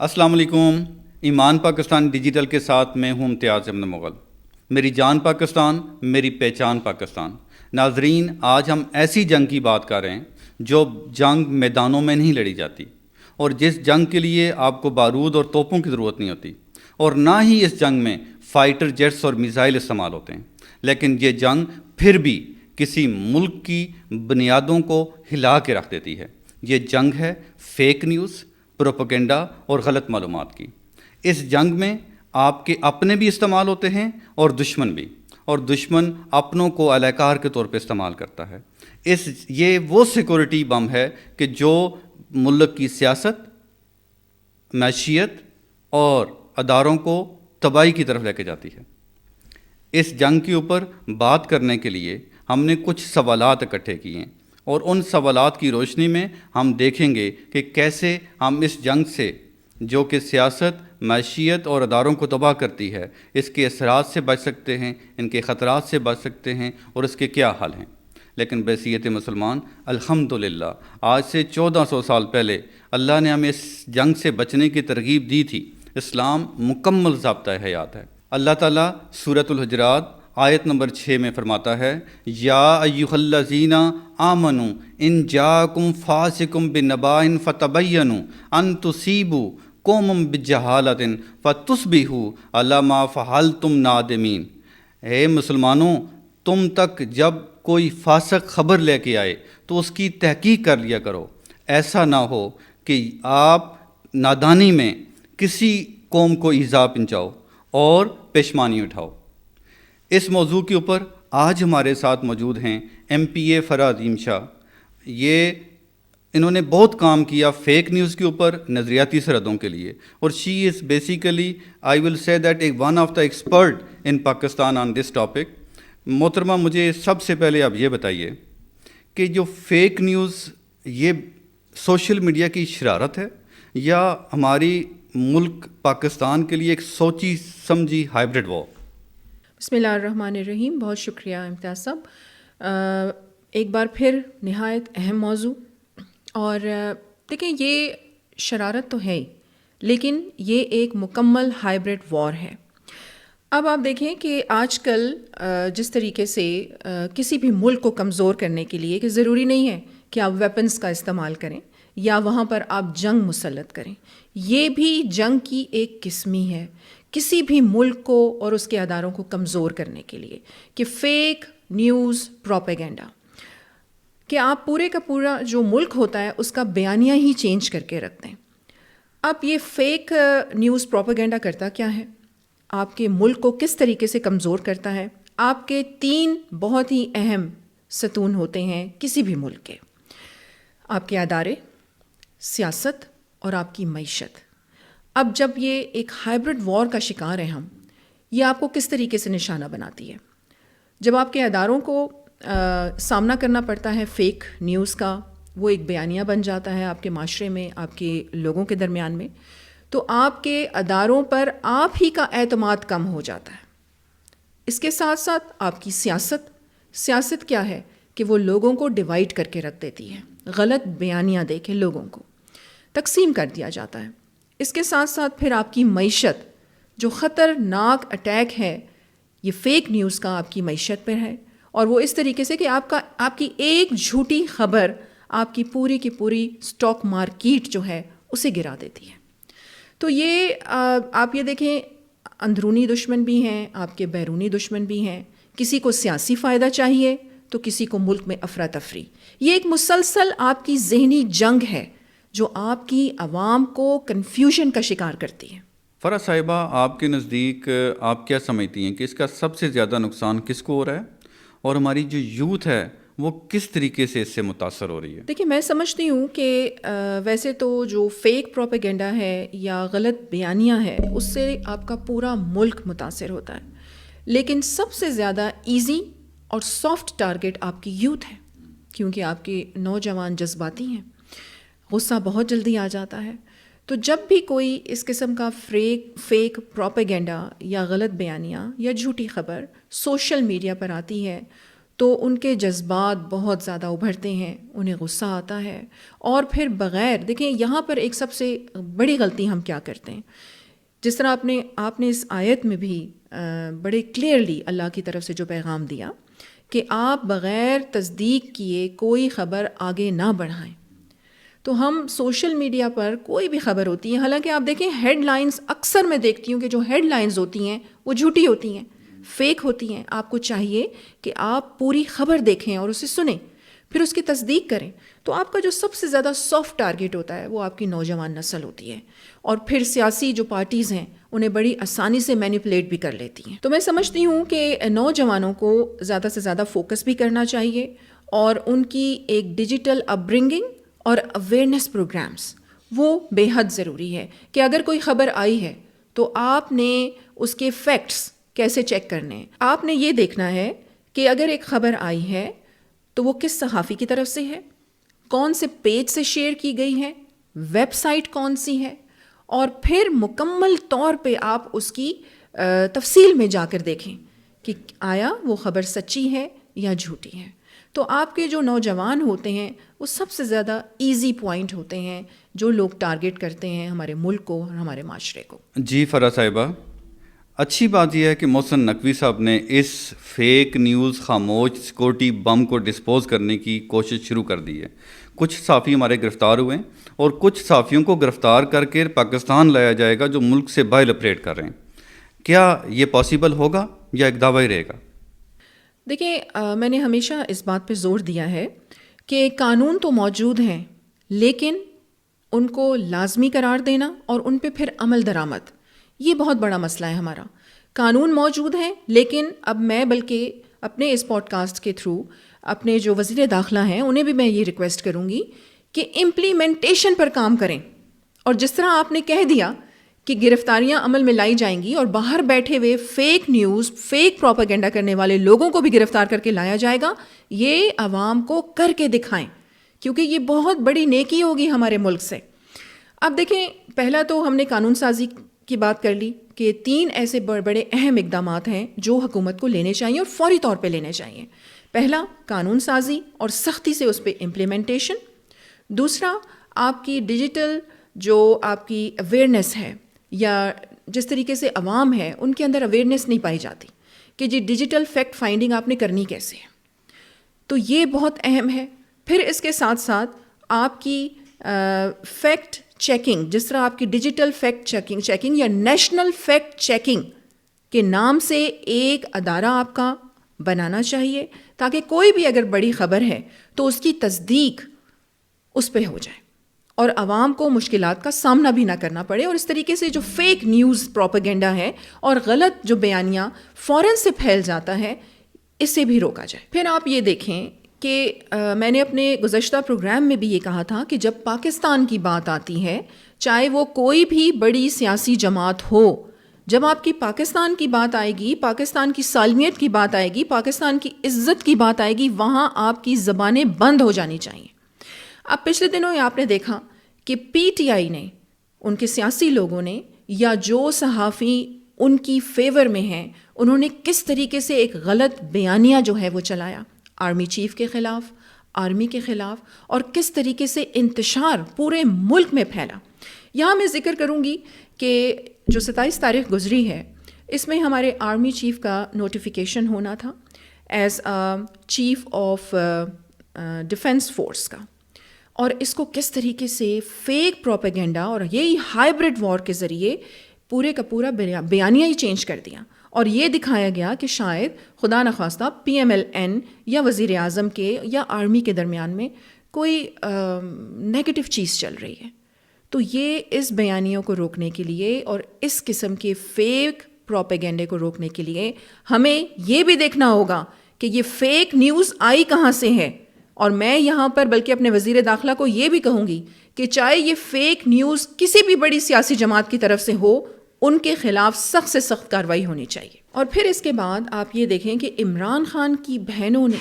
السلام علیکم. ایمان پاکستان ڈیجیٹل کے ساتھ میں ہوں امتیاز احمد مغل. میری جان پاکستان، میری پہچان پاکستان. ناظرین، آج ہم ایسی جنگ کی بات کر رہے ہیں جو جنگ میدانوں میں نہیں لڑی جاتی، اور جس جنگ کے لیے آپ کو بارود اور توپوں کی ضرورت نہیں ہوتی، اور نہ ہی اس جنگ میں فائٹر جیٹس اور میزائل استعمال ہوتے ہیں. لیکن یہ جنگ پھر بھی کسی ملک کی بنیادوں کو ہلا کے رکھ دیتی ہے. یہ جنگ ہے فیک نیوز، پروپیگنڈا اور غلط معلومات کی. اس جنگ میں آپ کے اپنے بھی استعمال ہوتے ہیں اور دشمن بھی، اور دشمن اپنوں کو اہلکار کے طور پہ استعمال کرتا ہے. یہ وہ سیکورٹی بم ہے کہ جو ملک کی سیاست، معیشت اور اداروں کو تباہی کی طرف لے کے جاتی ہے. اس جنگ کے اوپر بات کرنے کے لیے ہم نے کچھ سوالات اکٹھے کیے ہیں، اور ان سوالات کی روشنی میں ہم دیکھیں گے کہ کیسے ہم اس جنگ سے، جو کہ سیاست، معیشت اور اداروں کو تباہ کرتی ہے، اس کے اثرات سے بچ سکتے ہیں، ان کے خطرات سے بچ سکتے ہیں، اور اس کے کیا حل ہیں. لیکن بحیثیت مسلمان الحمدللہ آج سے 1400 سال پہلے اللہ نے ہمیں اس جنگ سے بچنے کی ترغیب دی تھی. اسلام مکمل ضابطۂ حیات ہے. اللہ تعالیٰ سورۃ الحجرات آیت نمبر 6 میں فرماتا ہے، یا ایھا الذین آمنوا ان جاءکم فاسق بنبأ فتبینوا ان تصیبوا قوما بجہالۃ فتصبحوا علی ما فعلتم نادمین. اے مسلمانوں، تم تک جب کوئی فاسق خبر لے کے آئے تو اس کی تحقیق کر لیا کرو. ایسا نہ ہو کہ آپ نادانی میں کسی قوم کو ایذا پہنچاؤ اور پشیمانی اٹھاؤ. اس موضوع کے اوپر آج ہمارے ساتھ موجود ہیں ایم پی اے فرا عظیم شاہ. انہوں نے بہت کام کیا فیک نیوز کے اوپر، نظریاتی سرحدوں کے لیے، اور شی از بیسیکلی آئی ول سے that one of the expert in Pakistan on this topic. محترمہ، مجھے سب سے پہلے آپ یہ بتائیے کہ جو فیک نیوز، یہ سوشل میڈیا کی شرارت ہے یا ہماری ملک پاکستان کے لیے ایک سوچی سمجھی ہائبرڈ وار؟ بسم اللہ الرحمن الرحیم. بہت شکریہ امتیاز صاحب. ایک بار پھر نہایت اہم موضوع. اور دیکھیں، یہ شرارت تو ہے، لیکن یہ ایک مکمل ہائبرڈ وار ہے. اب آپ دیکھیں کہ آج کل جس طریقے سے کسی بھی ملک کو کمزور کرنے کے لیے، کہ ضروری نہیں ہے کہ آپ ویپنز کا استعمال کریں یا وہاں پر آپ جنگ مسلط کریں، یہ بھی جنگ کی ایک قسم ہی ہے کسی بھی ملک کو اور اس کے اداروں کو کمزور کرنے کے لیے، کہ فیک نیوز، پروپیگنڈا، کہ آپ پورے کا پورا جو ملک ہوتا ہے اس کا بیانیہ ہی چینج کر کے رکھتے ہیں. اب یہ فیک نیوز پروپیگنڈا کرتا کیا ہے، آپ کے ملک کو کس طریقے سے کمزور کرتا ہے؟ آپ کے 3 بہت ہی اہم ستون ہوتے ہیں کسی بھی ملک کے: آپ کے ادارے، سیاست اور آپ کی معیشت. اب جب یہ ایک ہائبرڈ وار کا شکار ہیں ہم، یہ آپ کو کس طریقے سے نشانہ بناتی ہے؟ جب آپ کے اداروں کو سامنا کرنا پڑتا ہے فیک نیوز کا، وہ ایک بیانیہ بن جاتا ہے آپ کے معاشرے میں، آپ کے لوگوں کے درمیان میں، تو آپ کے اداروں پر آپ ہی کا اعتماد کم ہو جاتا ہے. اس کے ساتھ ساتھ آپ کی سیاست کیا ہے کہ وہ لوگوں کو ڈیوائیڈ کر کے رکھ دیتی ہے، غلط بیانیہ دے کے لوگوں کو تقسیم کر دیا جاتا ہے. اس کے ساتھ ساتھ پھر آپ کی معیشت، جو خطرناک اٹیک ہے یہ فیک نیوز کا آپ کی معیشت پر ہے، اور وہ اس طریقے سے کہ آپ کی ایک جھوٹی خبر آپ کی پوری سٹاک مارکیٹ جو ہے اسے گرا دیتی ہے. تو یہ آپ یہ دیکھیں، اندرونی دشمن بھی ہیں، آپ کے بیرونی دشمن بھی ہیں. کسی کو سیاسی فائدہ چاہیے تو کسی کو ملک میں افراتفری. یہ ایک مسلسل آپ کی ذہنی جنگ ہے جو آپ کی عوام کو کنفیوژن کا شکار کرتی ہے. فرا صاحبہ، آپ کے نزدیک آپ کیا سمجھتی ہیں کہ اس کا سب سے زیادہ نقصان کس کو ہو رہا ہے، اور ہماری جو یوتھ ہے وہ کس طریقے سے اس سے متاثر ہو رہی ہے؟ دیکھیے، میں سمجھتی ہوں کہ ویسے تو جو فیک پروپیگنڈا ہے یا غلط بیانیہ ہے، اس سے آپ کا پورا ملک متاثر ہوتا ہے، لیکن سب سے زیادہ ایزی اور سافٹ ٹارگٹ آپ کی یوتھ ہے، کیونکہ آپ کے نوجوان جذباتی ہیں، غصہ بہت جلدی آ جاتا ہے. تو جب بھی کوئی اس قسم کا فیک پروپیگنڈا یا غلط بیانیہ یا جھوٹی خبر سوشل میڈیا پر آتی ہے، تو ان کے جذبات بہت زیادہ ابھرتے ہیں، انہیں غصہ آتا ہے، اور پھر بغیر دیکھیں یہاں پر ایک سب سے بڑی غلطی ہم کیا کرتے ہیں، جس طرح آپ نے اس آیت میں بھی بڑے کلیئرلی اللہ کی طرف سے جو پیغام دیا کہ آپ بغیر تصدیق کیے کوئی خبر آگے نہ بڑھائیں. تو ہم سوشل میڈیا پر کوئی بھی خبر ہوتی ہے، حالانکہ آپ دیکھیں ہیڈ لائنز اکثر میں دیکھتی ہوں کہ جو ہیڈ لائنز ہوتی ہیں وہ جھوٹی ہوتی ہیں، فیک ہوتی ہیں. آپ کو چاہیے کہ آپ پوری خبر دیکھیں اور اسے سنیں، پھر اس کی تصدیق کریں. تو آپ کا جو سب سے زیادہ سافٹ ٹارگٹ ہوتا ہے وہ آپ کی نوجوان نسل ہوتی ہے، اور پھر سیاسی جو پارٹیز ہیں انہیں بڑی آسانی سے مینیپولیٹ بھی کر لیتی ہیں. تو میں سمجھتی ہوں کہ نوجوانوں کو زیادہ سے زیادہ فوکس بھی کرنا چاہیے، اور ان کی ایک ڈیجیٹل اپ برنگنگ اور اویئرنیس پروگرامز وہ بے حد ضروری ہے کہ اگر کوئی خبر آئی ہے تو آپ نے اس کے فیکٹس کیسے چیک کرنے ہیں. آپ نے یہ دیکھنا ہے کہ اگر ایک خبر آئی ہے تو وہ کس صحافی کی طرف سے ہے، کون سے پیج سے شیئر کی گئی ہے، ویب سائٹ کون سی ہے، اور پھر مکمل طور پہ آپ اس کی تفصیل میں جا کر دیکھیں کہ آیا وہ خبر سچی ہے یا جھوٹی ہے. تو آپ کے جو نوجوان ہوتے ہیں وہ سب سے زیادہ ایزی پوائنٹ ہوتے ہیں جو لوگ ٹارگٹ کرتے ہیں ہمارے ملک کو اور ہمارے معاشرے کو. جی فرح صاحبہ، اچھی بات یہ ہے کہ محسن نقوی صاحب نے اس فیک نیوز خاموش سیکورٹی بم کو ڈسپوز کرنے کی کوشش شروع کر دی ہے. کچھ صحافی ہمارے گرفتار ہوئے ہیں، اور کچھ صحافیوں کو گرفتار کر کے پاکستان لایا جائے گا جو ملک سے باہر آپریٹ کر رہے ہیں. کیا یہ پاسبل ہوگا یا ایک دعویٰ ہی رہے گا؟ دیکھیں میں نے ہمیشہ اس بات پہ زور دیا ہے کہ قانون تو موجود ہیں، لیکن ان کو لازمی قرار دینا اور ان پہ پھر عمل درآمد، یہ بہت بڑا مسئلہ ہے ہمارا. قانون موجود ہیں، لیکن اب میں بلکہ اپنے اس پوڈ کاسٹ کے تھرو اپنے جو وزیر داخلہ ہیں انہیں بھی میں یہ ریکویسٹ کروں گی کہ امپلیمنٹیشن پر کام کریں. اور جس طرح آپ نے کہہ دیا کہ گرفتاریاں عمل میں لائی جائیں گی اور باہر بیٹھے ہوئے فیک نیوز، فیک پروپیگنڈا کرنے والے لوگوں کو بھی گرفتار کر کے لایا جائے گا، یہ عوام کو کر کے دکھائیں، کیونکہ یہ بہت بڑی نیکی ہوگی ہمارے ملک سے. اب دیکھیں، پہلا تو ہم نے قانون سازی کی بات کر لی کہ 3 ایسے بڑے اہم اقدامات ہیں جو حکومت کو لینے چاہیے اور فوری طور پہ لینے چاہیے. پہلا قانون سازی اور سختی سے اس پہ امپلیمنٹیشن. دوسرا آپ کی ڈیجیٹل جو آپ کی اویئرنیس ہے، یا جس طریقے سے عوام ہے ان کے اندر اویئرنیس نہیں پائی جاتی کہ جی ڈیجیٹل فیکٹ فائنڈنگ آپ نے کرنی کیسے ہے، تو یہ بہت اہم ہے. پھر اس کے ساتھ ساتھ آپ کی فیکٹ چیکنگ، جس طرح آپ کی ڈیجیٹل فیکٹ چیکنگ یا نیشنل فیکٹ چیکنگ کے نام سے ایک ادارہ آپ کا بنانا چاہیے، تاکہ کوئی بھی اگر بڑی خبر ہے تو اس کی تصدیق اس پہ ہو جائے اور عوام کو مشکلات کا سامنا بھی نہ کرنا پڑے، اور اس طریقے سے جو فیک نیوز پروپیگنڈا ہے اور غلط جو بیانیاں فوراً سے پھیل جاتا ہے، اسے بھی روکا جائے. پھر آپ یہ دیکھیں کہ میں نے اپنے گزشتہ پروگرام میں بھی یہ کہا تھا کہ جب پاکستان کی بات آتی ہے، چاہے وہ کوئی بھی بڑی سیاسی جماعت ہو، جب آپ کی پاکستان کی بات آئے گی، پاکستان کی سالمیت کی بات آئے گی، پاکستان کی عزت کی بات آئے گی، وہاں آپ کی زبانیں بند ہو جانی چاہیے. اب پچھلے دنوں آپ نے دیکھا کہ پی ٹی آئی نے، ان کے سیاسی لوگوں نے، یا جو صحافی ان کی فیور میں ہیں، انہوں نے کس طریقے سے ایک غلط بیانیہ جو ہے وہ چلایا آرمی چیف کے خلاف، آرمی کے خلاف، اور کس طریقے سے انتشار پورے ملک میں پھیلا. یہاں میں ذکر کروں گی کہ جو 27 تاریخ گزری ہے، اس میں ہمارے آرمی چیف کا نوٹیفیکیشن ہونا تھا as chief of defence force کا، اور اس کو کس طریقے سے فیک پروپیگنڈا اور یہی ہائبرڈ وار کے ذریعے پورے کا پورا بیانیہ ہی چینج کر دیا، اور یہ دکھایا گیا کہ شاید خدا نخواستہ پی ایم ایل این یا وزیر اعظم کے یا آرمی کے درمیان میں کوئی نیگیٹو چیز چل رہی ہے. تو یہ اس بیانیوں کو روکنے کے لیے اور اس قسم کے فیک پروپیگنڈے کو روکنے کے لیے ہمیں یہ بھی دیکھنا ہوگا کہ یہ فیک نیوز آئی کہاں سے ہے. اور میں یہاں پر بلکہ اپنے وزیر داخلہ کو یہ بھی کہوں گی کہ چاہے یہ فیک نیوز کسی بھی بڑی سیاسی جماعت کی طرف سے ہو، ان کے خلاف سخت سے سخت کارروائی ہونی چاہیے. اور پھر اس کے بعد آپ یہ دیکھیں کہ عمران خان کی بہنوں نے،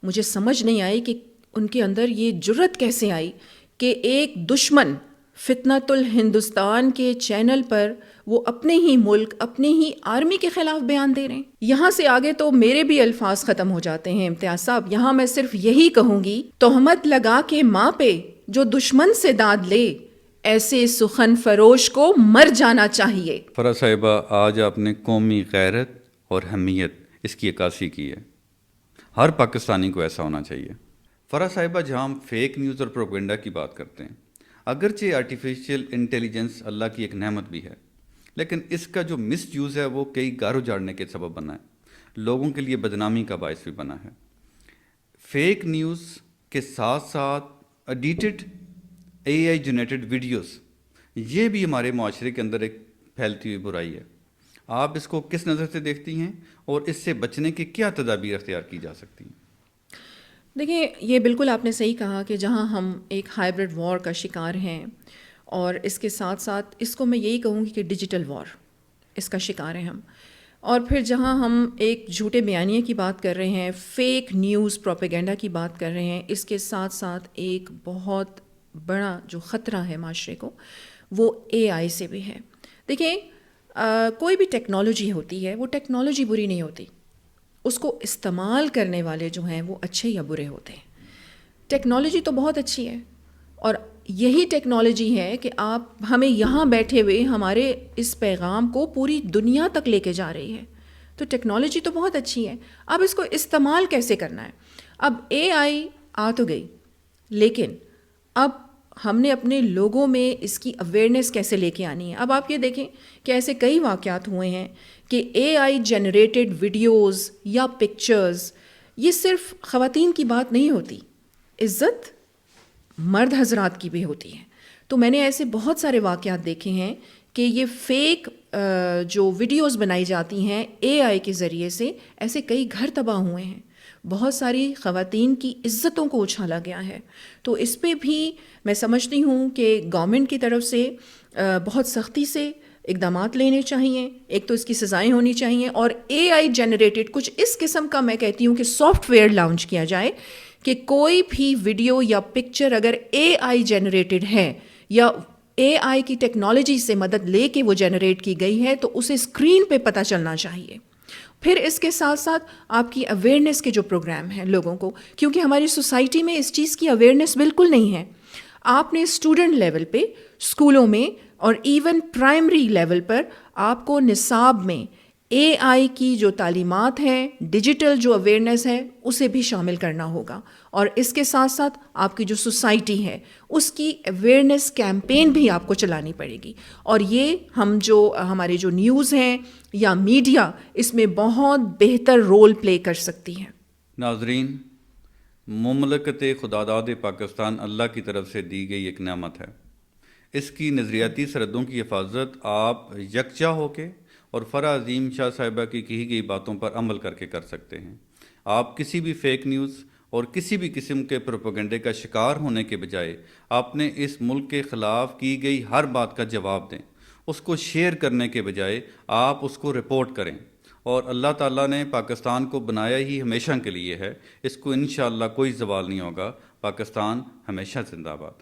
مجھے سمجھ نہیں آئی کہ ان کے اندر یہ جرت کیسے آئی کہ ایک دشمن فتنۃ الہندوستان کے چینل پر وہ اپنے ہی ملک اپنے ہی آرمی کے خلاف بیان دے رہے ہیں. یہاں سے آگے تو میرے بھی الفاظ ختم ہو جاتے ہیں امتیاز صاحب. یہاں میں صرف یہی کہوں گی، تہمت لگا کے ماں پہ جو دشمن سے داد لے، ایسے سخن فروش کو مر جانا چاہیے. فرح صاحبہ، آج آپ نے قومی غیرت اور حمیت اس کی عکاسی کی ہے. ہر پاکستانی کو ایسا ہونا چاہیے. فرح صاحبہ، جہاں ہم فیک نیوز اور پروپیگنڈا کی بات کرتے ہیں، اگرچہ آرٹیفیشیل انٹیلیجنس اللہ کی ایک نعمت بھی ہے، لیکن اس کا جو مس یوز ہے وہ کئی گھر اجاڑنے کے سبب بنا ہے، لوگوں کے لیے بدنامی کا باعث بھی بنا ہے. فیک نیوز کے ساتھ ساتھ ایڈیٹڈ AI جنریٹڈ ویڈیوز، یہ بھی ہمارے معاشرے کے اندر ایک پھیلتی ہوئی برائی ہے. آپ اس کو کس نظر سے دیکھتی ہیں اور اس سے بچنے کی کیا تدابیر اختیار کی جا سکتی ہیں؟ دیکھیں، یہ بالکل آپ نے صحیح کہا کہ جہاں ہم ایک ہائبرڈ وار کا شکار ہیں، اور اس کے ساتھ ساتھ اس کو میں یہی کہوں گی کہ ڈیجیٹل وار، اس کا شکار ہیں ہم. اور پھر جہاں ہم ایک جھوٹے بیانیے کی بات کر رہے ہیں، فیک نیوز پروپیگنڈا کی بات کر رہے ہیں، اس کے ساتھ ساتھ ایک بہت بڑا جو خطرہ ہے معاشرے کو، وہ AI سے بھی ہے. دیکھیں، کوئی بھی ٹیکنالوجی ہوتی ہے، وہ ٹیکنالوجی بری نہیں ہوتی، اس کو استعمال کرنے والے جو ہیں وہ اچھے یا برے ہوتے ہیں. ٹیکنالوجی تو بہت اچھی ہے، اور یہی ٹیکنالوجی ہے کہ آپ ہمیں یہاں بیٹھے ہوئے ہمارے اس پیغام کو پوری دنیا تک لے کے جا رہی ہے. تو ٹیکنالوجی تو بہت اچھی ہے، اب اس کو استعمال کیسے کرنا ہے. اب AI آ تو گئی، لیکن اب ہم نے اپنے لوگوں میں اس کی اویئرنیس کیسے لے کے آنی ہے. اب آپ یہ دیکھیں کہ ایسے کئی واقعات ہوئے ہیں کہ AI جنریٹڈ ویڈیوز یا پکچرز، یہ صرف خواتین کی بات نہیں ہوتی، عزت مرد حضرات کی بھی ہوتی ہے. تو میں نے ایسے بہت سارے واقعات دیکھے ہیں کہ یہ فیک جو ویڈیوز بنائی جاتی ہیں AI کے ذریعے سے، ایسے کئی گھر تباہ ہوئے ہیں، بہت ساری خواتین کی عزتوں کو اچھالا گیا ہے. تو اس پہ بھی میں سمجھتی ہوں کہ گورنمنٹ کی طرف سے بہت سختی سے اقدامات لینے چاہیے. ایک تو اس کی سزائیں ہونی چاہیے، اور AI جنریٹڈ کچھ اس قسم کا میں کہتی ہوں کہ سافٹ ویئر لانچ کیا جائے کہ کوئی بھی ویڈیو یا پکچر اگر AI جنریٹڈ ہے یا AI کی ٹیکنالوجی سے مدد لے کے وہ جنریٹ کی گئی ہے، تو اسے اسکرین پہ پتہ چلنا چاہیے. پھر اس کے ساتھ ساتھ آپ کی اویئرنیس کے جو پروگرام ہیں لوگوں کو، کیونکہ ہماری سوسائٹی میں اس چیز کی اویئرنیس بالکل نہیں ہے. آپ نے اسٹوڈنٹ لیول پہ، اسکولوں میں، اور ایون پرائمری لیول پر آپ کو نصاب میں AI کی جو تعلیمات ہیں، ڈیجیٹل جو اویئرنیس ہے، اسے بھی شامل کرنا ہوگا. اور اس کے ساتھ ساتھ آپ کی جو سوسائٹی ہے اس کی اویئرنیس کیمپین بھی آپ کو چلانی پڑے گی. اور یہ ہمارے جو نیوز ہیں یا میڈیا، اس میں بہت بہتر رول پلے کر سکتی ہے. ناظرین، مملکت خداداد پاکستان اللہ کی طرف سے دی گئی ایک نعمت ہے. اس کی نظریاتی سرحدوں کی حفاظت آپ یکجا ہو کے اور فرح عظیم شاہ صاحبہ کی کہی گئی باتوں پر عمل کر کے کر سکتے ہیں. آپ کسی بھی فیک نیوز اور کسی بھی قسم کے پروپیگنڈے کا شکار ہونے کے بجائے آپ نے اس ملک کے خلاف کی گئی ہر بات کا جواب دیں. اس کو شیئر کرنے کے بجائے آپ اس کو رپورٹ کریں. اور اللہ تعالیٰ نے پاکستان کو بنایا ہی ہمیشہ کے لیے ہے، اس کو انشاءاللہ کوئی زوال نہیں ہوگا. پاکستان ہمیشہ زندہ باد.